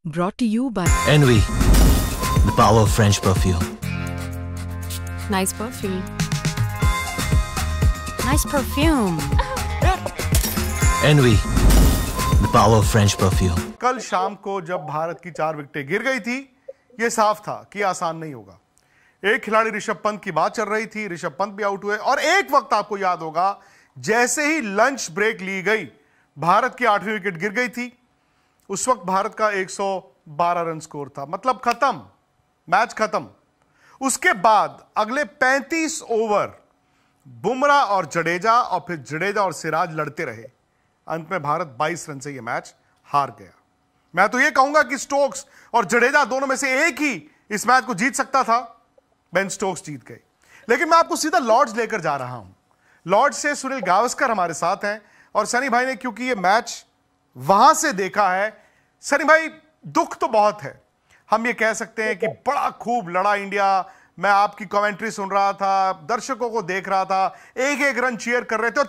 Brought to you by Envy, the power of French perfume. Nice perfume. Nice perfume. Envy, the power of French perfume. कल शाम को जब भारत की 4 विकेटें गिर गई थी, यह साफ था कि आसान नहीं होगा। एक खिलाड़ी ऋषभ पंत की बात चल रही थी, ऋषभ पंत भी आउट हुए और एक वक्त आपको याद होगा जैसे ही लंच ब्रेक ली गई, भारत की 8वीं विकेट गिर गई थी। उस वक्त भारत का 112 रन स्कोर था, मतलब खत्म, मैच खत्म। उसके बाद अगले 35 ओवर बुमराह और जडेजा और फिर जडेजा और सिराज लड़ते रहे। अंत में भारत 22 रन से यह मैच हार गया। मैं तो यह कहूंगा कि स्टोक्स और जडेजा दोनों में से एक ही इस मैच को जीत सकता था। बेन स्टोक्स जीत गए। लेकिन मैं आपको सीधा लॉर्ड्स लेकर जा रहा हूं। लॉर्ड्स से सुनील गावस्कर हमारे साथ हैं और सनी भाई ने क्योंकि यह मैच वहां से देखा है। सनी भाई, दुख तो बहुत है, हम ये कह सकते हैं कि बड़ा खूब लड़ा इंडिया। मैं आपकी कमेंट्री सुन रहा था, दर्शकों को देख रहा था, एक एक रन चीयर कर रहे थे और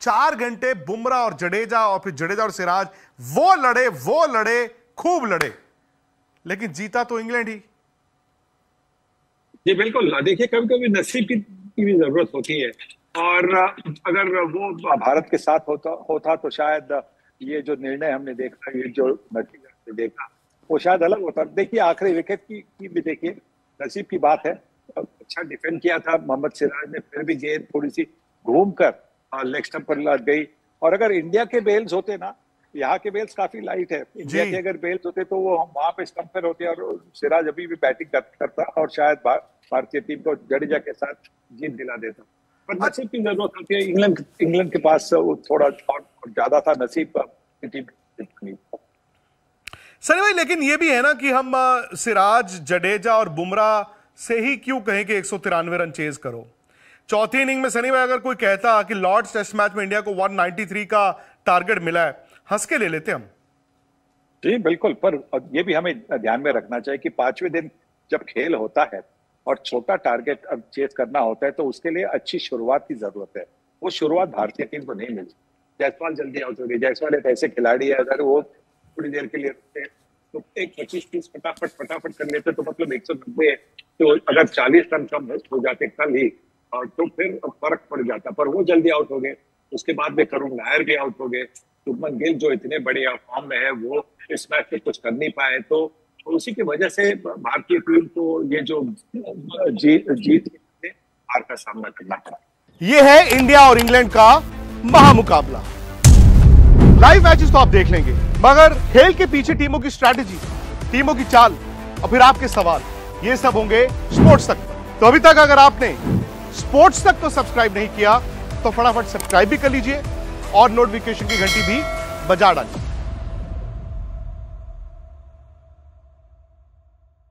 4 घंटे बुमराह और जडेजा और फिर जडेजा और सिराज वो लड़े, खूब लड़े, लेकिन जीता तो इंग्लैंड ही। जी बिल्कुल। देखिए, कभी कभी नसीब की भी जरूरत होती है और अगर वो भारत के साथ होता तो शायद ये जो निर्णय हमने देखा, ये जो नतीजा हमने देखा, वो शायद अलग होता। देखिए, आखिरी विकेट की भी देखिए, नसीब की बात है। अच्छा डिफेंड किया था मोहम्मद सिराज ने, फिर भी गेंद थोड़ी सी घूमकर लेग स्टंप पर लग गई। और अगर इंडिया के बेल्स होते ना, यहाँ के बेल्स काफी लाइट है, इंडिया के अगर बेल्स होते तो वो वहां पे स्टंप पर होते और सिराज अभी भी बैटिंग करता और शायद भारतीय टीम को जडेजा के साथ जीत दिला देता। पर नसीब की जरूरत होती है। इंग्लैंड के पास थोड़ा और ज्यादा था नसीब टीम। सनी भाई, लेकिन ये भी है ना कि हम सिराज, जडेजा और बुमराह से ही क्यों कहें कि 193 रन चेज करो। चौथी इनिंग में सनी भाई अगर कोई कहता कि लॉर्ड्स टेस्ट मैच में इंडिया को 193 का टारगेट मिला है, हंस के ले लेते हम। जी बिल्कुल। पर यह भी हमें ध्यान में रखना चाहिए कि 5वें दिन जब खेल होता है और छोटा टारगेट अब चेस करना होता है तो उसके लिए अच्छी शुरुआत की जरूरत है। वो शुरुआत भारतीय टीम को नहीं मिली। जायसवाल जल्दी आउट हो गई। जायसवाल एक ऐसे खिलाड़ी है, अगर वो थोड़ी देर के लिए तो एक 25-30 फटाफट कर लेते तो मतलब 190 तो अगर 40 रन कम हो जाते कल ही और तो फिर फर्क पड़ जाता। पर वो जल्दी आउट हो गए। उसके बाद में करुण नायर भी आउट हो गए। शुभमन गिल जो इतने बड़े फॉर्म में है, वो इस मैच में कुछ कर नहीं पाए। तो उसी की वजह से भारतीय टीम को ये जो जीत हार का सामना करना पड़ा। ये है इंडिया और इंग्लैंड का महामुकाबला। लाइव मैचेस तो आप देख लेंगे, मगर खेल के पीछे टीमों की स्ट्रैटेजी, टीमों की चाल और फिर आपके सवाल, ये सब होंगे स्पोर्ट्स तक। तो अभी तक अगर आपने स्पोर्ट्स तक तो सब्सक्राइब नहीं किया तो फटाफट सब्सक्राइब भी कर लीजिए और नोटिफिकेशन की घंटी भी बजा डालिए।